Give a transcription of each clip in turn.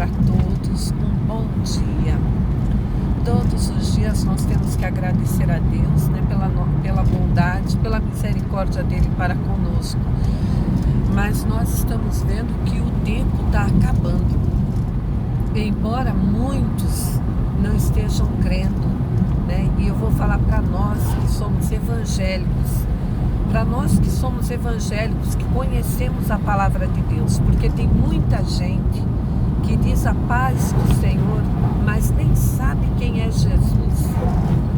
para todos um bom dia. Todos os dias nós temos que agradecer a Deus, né, pela bondade, pela misericórdia dele para conosco. Mas nós estamos vendo que o tempo está acabando. Embora muitos não estejam crendo, né, e eu vou falar para nós que somos evangélicos, que conhecemos a palavra de Deus, porque tem muita gente que diz a paz do Senhor, mas nem sabe quem é Jesus.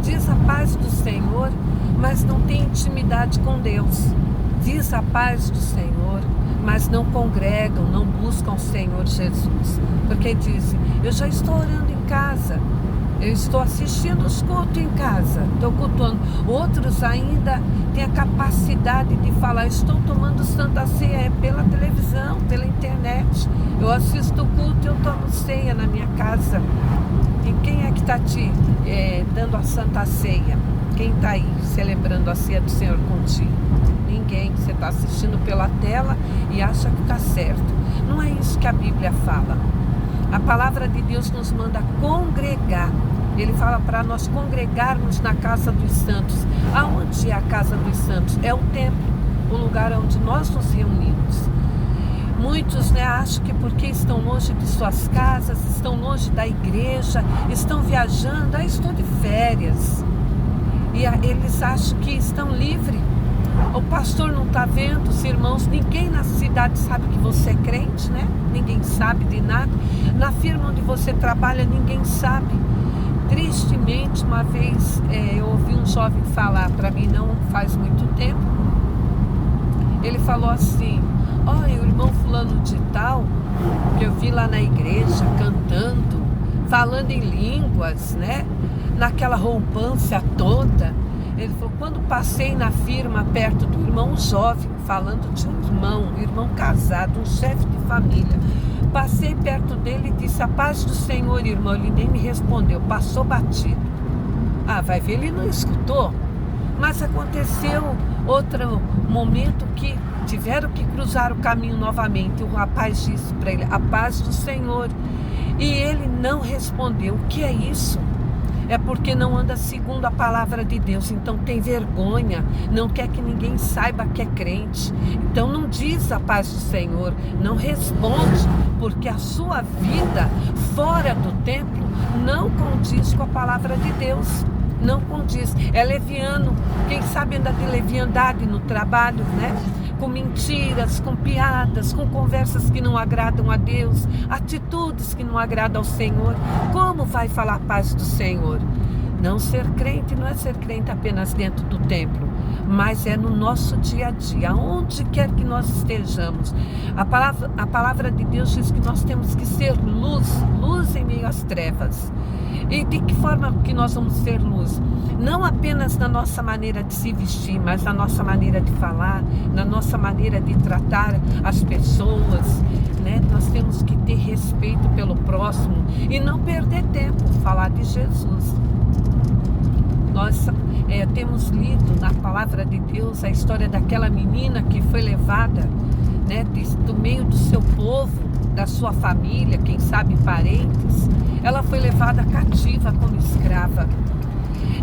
Diz a paz do Senhor, mas não tem intimidade com Deus. Diz a paz do Senhor, mas não congregam, não buscam o Senhor Jesus. Porque dizem, eu já estou orando em casa, eu estou assistindo os cultos em casa, estou cultuando. Outros ainda têm a capacidade de falar, estou tomando Santa Ceia pela televisão, pela internet. Eu assisto o culto e eu tomo ceia na minha casa. E quem é que está te dando a Santa Ceia? Quem está aí celebrando a ceia do Senhor contigo? Ninguém. Você está assistindo pela tela e acha que está certo. Não é isso que a Bíblia fala. A palavra de Deus nos manda congregar. Ele fala para nós congregarmos na casa dos santos. Aonde é a casa dos santos? É o templo, o lugar onde nós nos reunimos. Muitos, né, acham que porque estão longe de suas casas, estão longe da igreja, estão viajando, estou de férias. E eles acham que estão livres. O pastor não está vendo, os irmãos, ninguém na cidade sabe que você é crente, né? Ninguém sabe de nada. Na firma onde você trabalha, ninguém sabe. Tristemente, uma vez eu ouvi um jovem falar para mim, não faz muito tempo. Ele falou assim, olha, o irmão fulano de tal, que eu vi lá na igreja, cantando, falando em línguas, né? Naquela roupância toda. Ele falou, quando passei na firma perto do irmão jovem, falando de um irmão casado, um chefe de família, passei perto dele e disse, a paz do Senhor, irmão. Ele nem me respondeu, passou batido. Ah, vai ver, ele não escutou. Mas aconteceu outro momento que tiveram que cruzar o caminho novamente. O rapaz disse para ele, a paz do Senhor. E ele não respondeu. O que é isso? É porque não anda segundo a palavra de Deus, então tem vergonha, não quer que ninguém saiba que é crente. Então não diz a paz do Senhor, não responde, porque a sua vida fora do templo não condiz com a palavra de Deus, não condiz. É leviano, quem sabe anda de leviandade no trabalho, né? Com mentiras, com piadas, com conversas que não agradam a Deus, atitudes que não agradam ao Senhor. Como vai falar a paz do Senhor? Não ser crente não é ser crente apenas dentro do templo, mas é no nosso dia a dia, onde quer que nós estejamos. A palavra de Deus diz que nós temos que ser luz em meio às trevas. E de que forma que nós vamos ser luz? Não apenas na nossa maneira de se vestir, mas na nossa maneira de falar, na nossa maneira de tratar as pessoas, né? Nós temos que ter respeito pelo próximo e não perder tempo, falar de Jesus. Nós temos lido na palavra de Deus a história daquela menina que foi levada, né, do meio do seu povo, da sua família, quem sabe parentes. Ela foi levada cativa como escrava.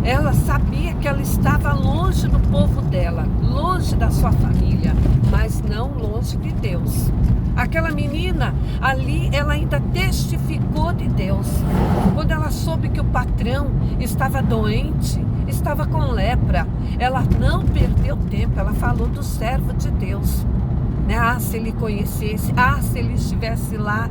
Ela sabia que ela estava longe do povo dela, longe da sua família, mas não longe de Deus. Aquela menina ali, ela ainda testificou de Deus. Quando ela soube que o patrão estava doente, estava com lepra, ela não perdeu tempo, ela falou do servo de Deus. Ah, se ele conhecesse, se ele estivesse lá.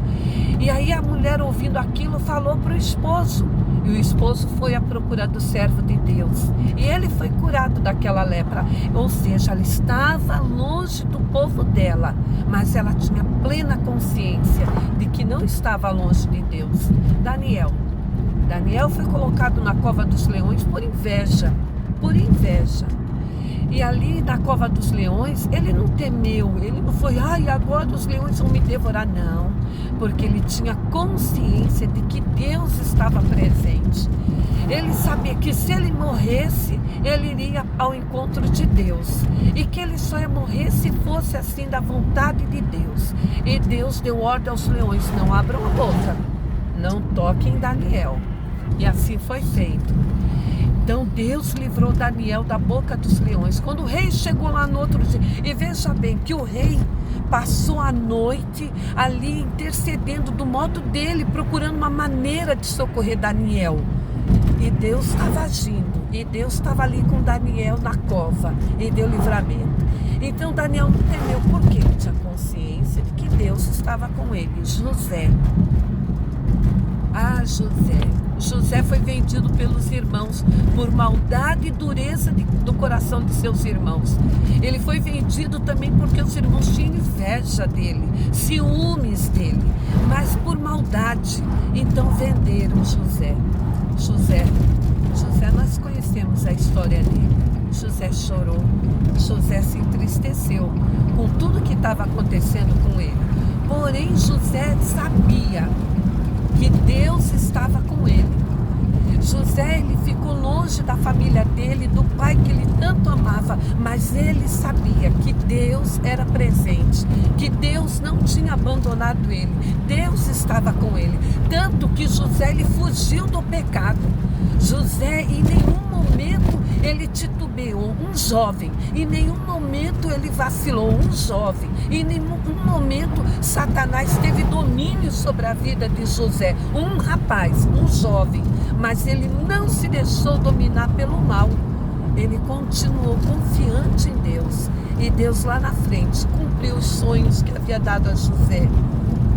E aí a mulher, ouvindo aquilo, falou para o esposo. E o esposo foi à procura do servo de Deus. E ele foi curado daquela lepra. Ou seja, ela estava longe do povo dela, mas ela tinha plena consciência de que não estava longe de Deus. Daniel foi colocado na cova dos leões por inveja. E ali na cova dos leões, ele não temeu, ele não foi, ai, agora os leões vão me devorar, não, porque ele tinha consciência de que Deus estava presente. Ele sabia que se ele morresse, ele iria ao encontro de Deus, e que ele só ia morrer se fosse assim da vontade de Deus. E Deus deu ordem aos leões: não abram a boca, não toquem em Daniel. E assim foi feito. Então Deus livrou Daniel da boca dos leões. Quando o rei chegou lá no outro dia, e veja bem que o rei passou a noite ali intercedendo do modo dele, procurando uma maneira de socorrer Daniel. E Deus estava agindo, e Deus estava ali com Daniel na cova, e deu livramento. Então Daniel não temeu, porque ele tinha consciência de que Deus estava com ele. José foi vendido pelos irmãos por maldade e dureza do coração de seus irmãos. Ele foi vendido também porque os irmãos tinham inveja dele, ciúmes dele, mas por maldade. Então venderam José, nós conhecemos a história dele. José chorou, José se entristeceu com tudo que estava acontecendo com ele. Porém, José sabia que Deus estava com ele. José, ele ficou longe da família dele, do pai que ele tanto amava, mas ele sabia que Deus era presente, que Deus não tinha abandonado ele, Deus estava com ele. Tanto que José, ele fugiu do pecado. José, em nenhum momento ele titubeou, um jovem, em nenhum momento ele vacilou, um jovem, em nenhum momento Satanás teve domínio sobre a vida de José, um rapaz, um jovem, mas ele não se deixou dominar pelo mal, ele continuou confiante em Deus, e Deus lá na frente cumpriu os sonhos que havia dado a José.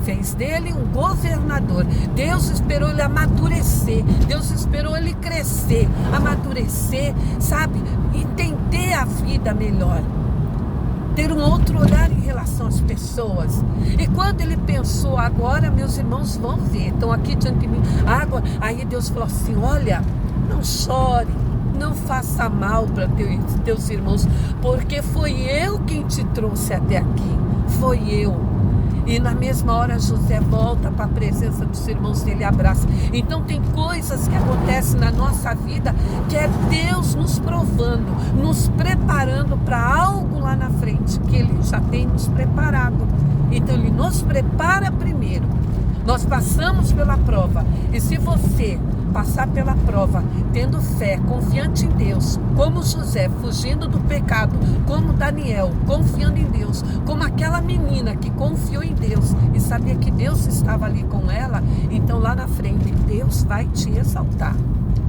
Fez dele um governador. Deus esperou ele amadurecer, Deus esperou ele crescer, amadurecer, sabe, entender a vida melhor, ter um outro olhar em relação às pessoas. E quando ele pensou, agora meus irmãos vão ver, estão aqui diante de mim, agora, aí Deus falou assim: olha, não chore, não faça mal para teus irmãos, porque foi eu quem te trouxe até aqui, foi eu. E na mesma hora José volta para a presença dos irmãos dele e abraça. Então tem coisas que acontecem na nossa vida que é Deus nos provando, nos preparando para algo lá na frente que Ele já tem nos preparado. Então Ele nos prepara primeiro. Nós passamos pela prova, e se você passar pela prova tendo fé, confiante em Deus, como José, fugindo do pecado, como Daniel, confiando em Deus, como aquela menina que confiou em Deus e sabia que Deus estava ali com ela, então lá na frente Deus vai te exaltar.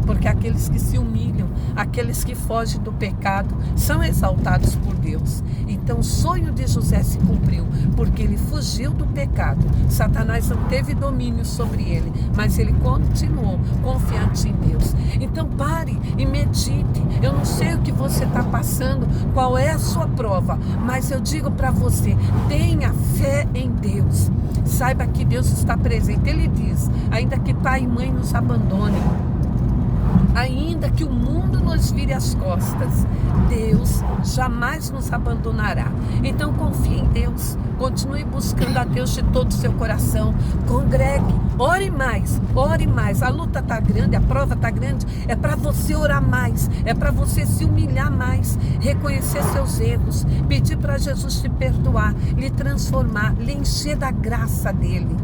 Porque aqueles que se humilham, aqueles que fogem do pecado, são exaltados por Deus. Então o sonho de José se cumpriu, porque ele fugiu do pecado. Satanás não teve domínio sobre ele, mas ele continuou confiante em Deus. Então pare e medite. Eu não sei o que você está passando, qual é a sua prova, mas eu digo para você, tenha fé em Deus. Saiba que Deus está presente. Ele diz, ainda que pai e mãe nos abandonem, ainda que o mundo nos vire as costas, Deus jamais nos abandonará. Então confie em Deus, continue buscando a Deus de todo o seu coração, congregue, ore mais, a luta está grande, a prova está grande, é para você orar mais, é para você se humilhar mais, reconhecer seus erros, pedir para Jesus te perdoar, lhe transformar, lhe encher da graça dele,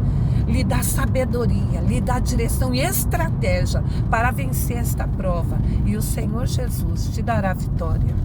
lhe dá sabedoria, lhe dá direção e estratégia para vencer esta prova, e o Senhor Jesus te dará vitória.